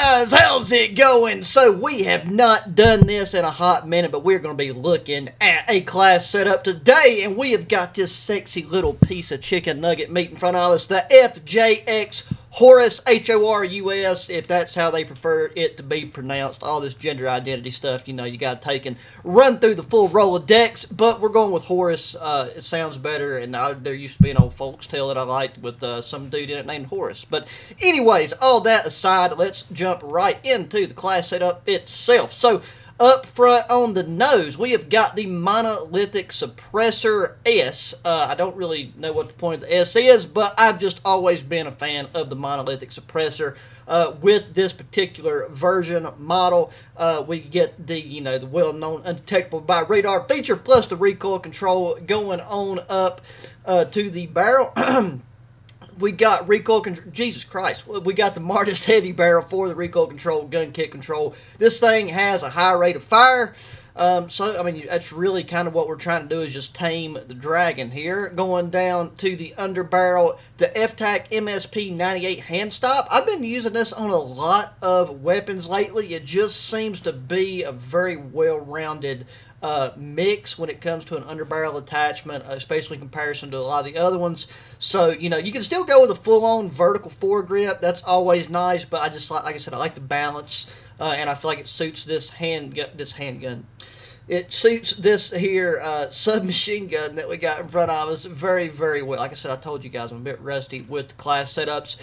guys, how's it going? So we have not done this in a hot minute, but we're going to be looking at a class setup today, and we have got this sexy little piece of chicken nugget meat in front of us, the FJX HORUS, HORUS, if that's how they prefer it to be pronounced. All this gender identity stuff, you know, you got to take and run through the full Rolodex, but we're going with Horus. It sounds better, and there used to be an old folks tale that I liked with some dude in it named Horus. But anyways, all that aside, let's jump right into the class setup itself. So, up front on the nose, we have got the Monolithic Suppressor S. I don't really know what the point of the S is, but I've just always been a fan of the Monolithic Suppressor. With this particular version model, we get the the well-known undetectable by radar feature, plus the recoil control going on up to the barrel. We got recoil control. Jesus Christ. We got the Martis heavy barrel for the recoil control, gun kick control. This thing has a high rate of fire. So, I mean, that's really kind of what we're trying to do is just tame the dragon here. Going down to the underbarrel, the FTAC MSP 98 hand stop. I've been using this on a lot of weapons lately. It just seems to be a very well-rounded mix when it comes to an underbarrel attachment, especially in comparison to a lot of the other ones. So, you can still go with a full-on vertical foregrip. That's always nice, but I just like I said, I like the balance, and I feel like it suits this handgun. It suits this here submachine gun that we got in front of us very, very well. Like I said, I told you guys I'm a bit rusty with the class setups.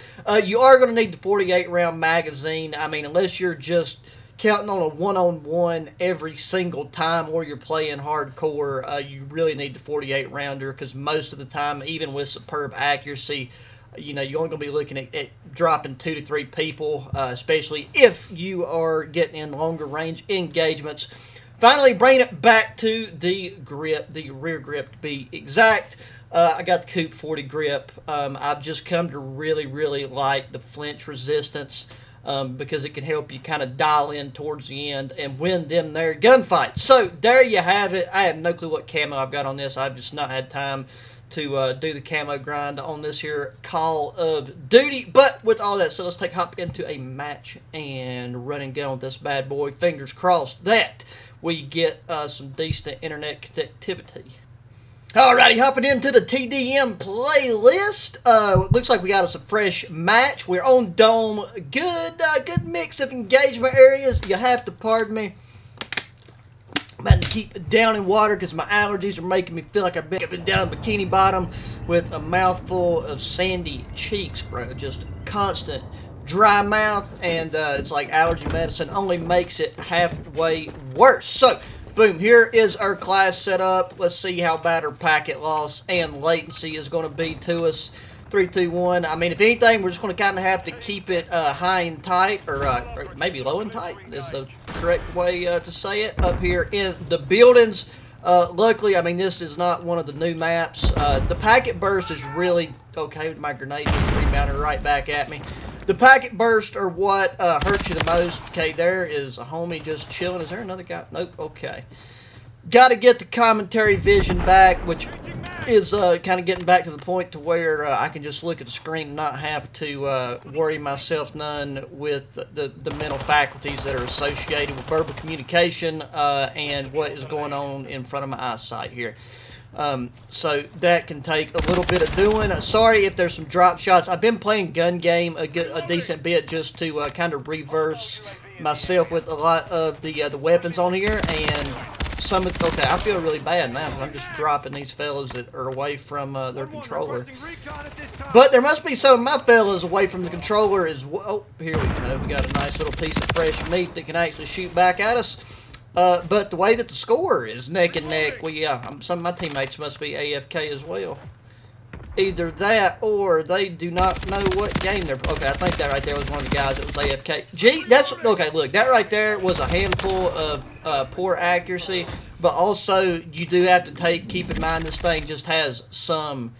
You are going to need the 48-round magazine. I mean, unless you're just counting on a one-on-one every single time or you're playing hardcore, you really need the 48 rounder, because most of the time, even with superb accuracy, you're only going to be looking at dropping 2 to 3 people, especially if you are getting in longer range engagements. Finally, bringing it back to the grip, the rear grip to be exact. I got the Coupe 40 grip. I've just come to really, really like the flinch resistance, because it can help you kind of dial in towards the end and win them their gunfights. So there you have it. I have no clue what camo I've got on this. I've just not had time to do the camo grind on this here Call of Duty. But with all that, so let's hop into a match and run and gun with this bad boy. Fingers crossed that we get some decent internet connectivity. Alrighty, hopping into the TDM playlist. Looks like we got us a fresh match. We're on Dome. Good mix of engagement areas. You have to pardon me. I'm about to keep it down in water because my allergies are making me feel like I've been down in Bikini Bottom with a mouthful of sandy cheeks, bro. Just constant dry mouth, and it's like allergy medicine only makes it halfway worse. So, boom, here is our class setup. Let's see how bad our packet loss and latency is going to be to us. 3, 2, 1. I mean, if anything, we're just going to kind of have to keep it high and tight, or maybe low and tight is the correct way to say it, up here in the buildings. Luckily, I mean, this is not one of the new maps. The packet burst is really okay. My grenade just rebounded right back at me. The packet burst are what hurts you the most. Okay, there is a homie just chilling. Is there another guy? Nope. Okay. Got to get the commentary vision back, which is kind of getting back to the point to where I can just look at the screen and not have to worry myself none with the mental faculties that are associated with verbal communication and what is going on in front of my eyesight here. So that can take a little bit of doing. Sorry if there's some drop shots. I've been playing gun game a decent bit just to kind of reverse myself with a lot of the weapons on here, and okay, I feel really bad now because I'm just dropping these fellas that are away from their controller. But there must be some of my fellas away from the controller as well. Oh, here we go. We got a nice little piece of fresh meat that can actually shoot back at us. But the way that the score is neck and neck, some of my teammates must be AFK as well. Either that or they do not know what game they're... Okay, I think that right there was one of the guys that was AFK. Okay, look, that right there was a handful of poor accuracy, but also you do have to keep in mind this thing just has some,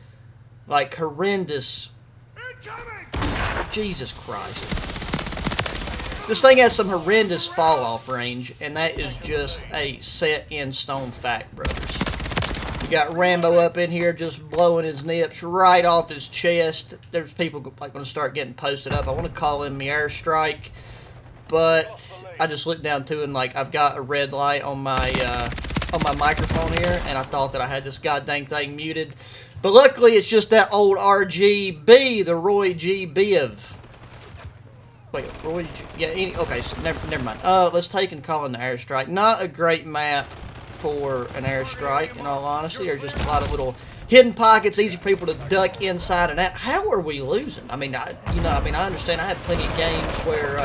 like, horrendous... Jesus Christ. This thing has some horrendous fall-off range, and that is just a set-in-stone fact, brothers. You got Rambo up in here just blowing his nips right off his chest. There's people like going to start getting posted up. I want to call in the airstrike. but I just looked down too, and like I've got a red light on my microphone here, and I thought that I had this goddamn thing muted. But luckily, it's just that old RGB, the Roy G. Biv. Wait, Roy G. Yeah, okay, so never mind. Let's take and call in the airstrike. Not a great map for an airstrike, in all honesty. There's just a lot of little hidden pockets, easy for people to duck inside and out. How are we losing? I mean, I understand I have plenty of games where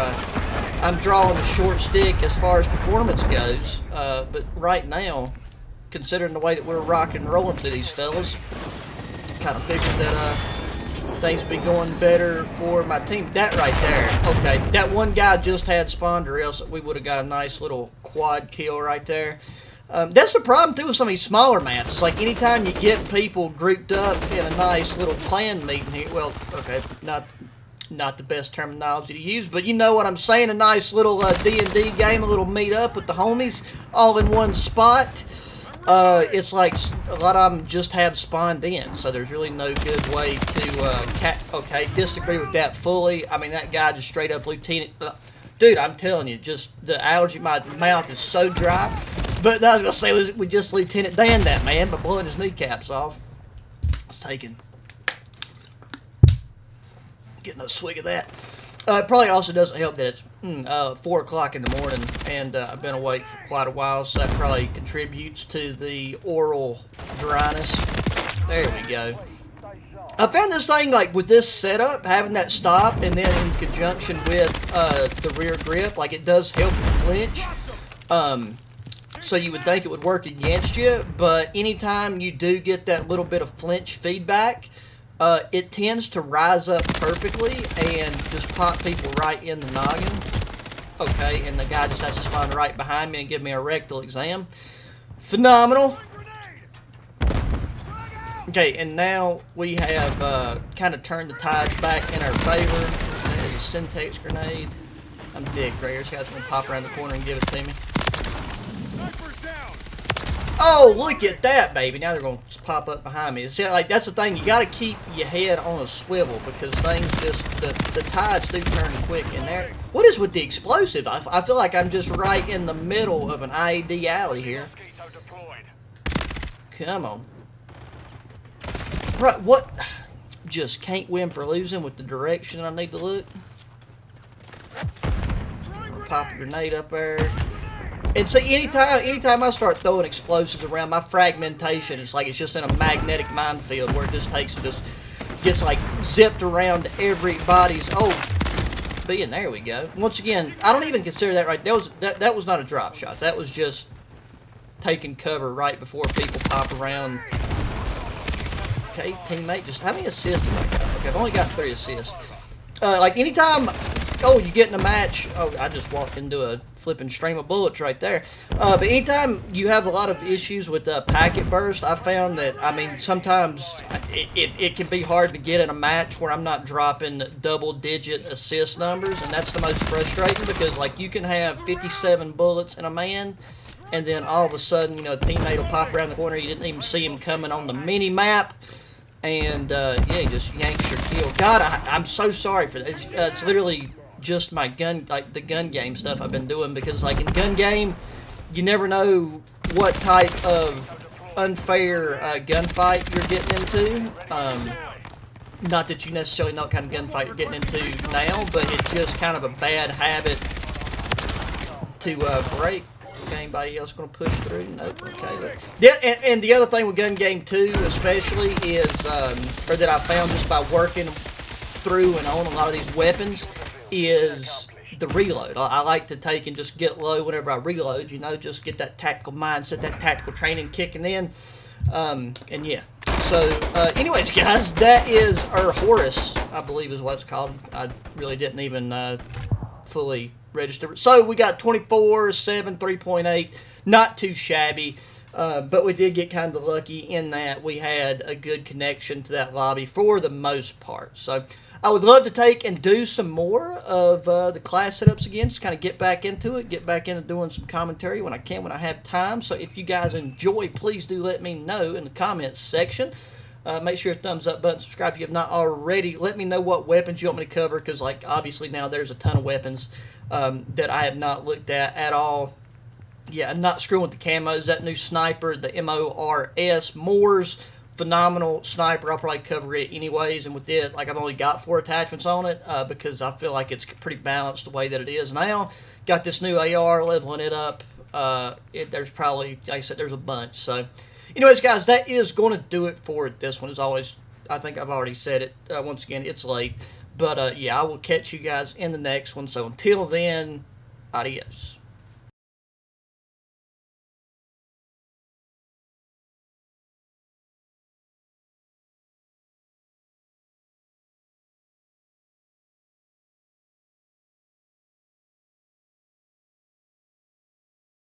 I'm drawing the short stick as far as performance goes, but right now, considering the way that we're rocking and rolling through these fellas, kind of figured that things would be going better for my team. That right there, okay, that one guy just had spawned, or else we would have got a nice little quad kill right there. That's the problem too with some of these smaller maps. It's like anytime you get people grouped up in a nice little clan meeting here, well, okay, not the best terminology to use, but you know what I'm saying, a nice little D&D game, a little meet up with the homies all in one spot. It's like a lot of them just have spawned in, so there's really no good way to, okay, disagree with that fully. I mean, that guy just straight up lieutenant, dude, I'm telling you, just the allergy, my mouth is so dry. But I was going to say, we just Lieutenant Dan that man by blowing his kneecaps off. It's taking, getting a swig of that. It probably also doesn't help that it's 4 o'clock in the morning, and I've been awake for quite a while, so that probably contributes to the oral dryness. There we go. I found this thing, like, with this setup, having that stop, and then in conjunction with the rear grip, like, it does help you flinch. So you would think it would work against you, but anytime you do get that little bit of flinch feedback, it tends to rise up perfectly and just pop people right in the noggin. Okay, and the guy just has to spawn right behind me and give me a rectal exam. Phenomenal. Okay, and now we have kind of turned the tides back in our favor. There's a Syntax grenade. I'm dead, Gray. This guy's going to pop around the corner and give it to me. Oh, look at that, baby. Now they're going to just pop up behind me. See, like, that's the thing. You got to keep your head on a swivel because things just, the tides do turn quick in there. What is with the explosive? I feel like I'm just right in the middle of an IED alley here. Come on. Right, what? Just can't win for losing with the direction I need to look. Pop a grenade up there. And so anytime I start throwing explosives around, my fragmentation, it's like it's just in a magnetic minefield where it just gets like zipped around everybody's, being there we go. Once again, I don't even consider that right. That was not a drop shot. That was just taking cover right before people pop around. Okay, teammate, just how many assists have I got? Okay, I've only got 3 assists. Like anytime, you get in a match. Oh, I just walked into a flipping stream of bullets right there. But anytime you have a lot of issues with packet burst, I found that, I mean, sometimes it can be hard to get in a match where I'm not dropping double-digit assist numbers, and that's the most frustrating because, like, you can have 57 bullets in a man, and then all of a sudden, you know, a teammate will pop around the corner, you didn't even see him coming on the mini-map, and, yeah, he just yanks your kill. God, I'm so sorry for that. It's literally just my gun, like the gun game stuff I've been doing, because like in gun game, you never know what type of unfair gunfight you're getting into. Not that you necessarily know what kind of gunfight you're getting into now, but it's just kind of a bad habit to break. Is anybody else going to push through? Nope. Okay. Yeah, and the other thing with gun game too, especially, is, or that I found just by working through and on a lot of these weapons, is the reload. I like to take and just get low whenever I reload, you know, just get that tactical mindset, that tactical training kicking in. And yeah. So, anyways, guys, that is our Horus, I believe is what it's called. I really didn't even fully register. So, we got 24, 7, 3.8. Not too shabby. But we did get kind of lucky in that we had a good connection to that lobby for the most part. So, I would love to take and do some more of the class setups again, just kind of get back into it, get back into doing some commentary when I can, when I have time. So if you guys enjoy, please do let me know in the comments section. Make sure your thumbs up button, subscribe if you have not already. Let me know what weapons you want me to cover, because like obviously now there's a ton of weapons that I have not looked at all. Yeah, I'm not screwing with the camos. That new sniper, the MORS, Moore's phenomenal sniper. I'll probably cover it anyways, and with it, like I've only got 4 attachments on it because I feel like it's pretty balanced the way that it is now. Got this new AR, leveling it up. There's probably, like I said, there's a bunch. So, anyways, guys, that is going to do it for it. This one is always, I think I've already said it. Once again, it's late. But yeah, I will catch you guys in the next one. So until then, adios.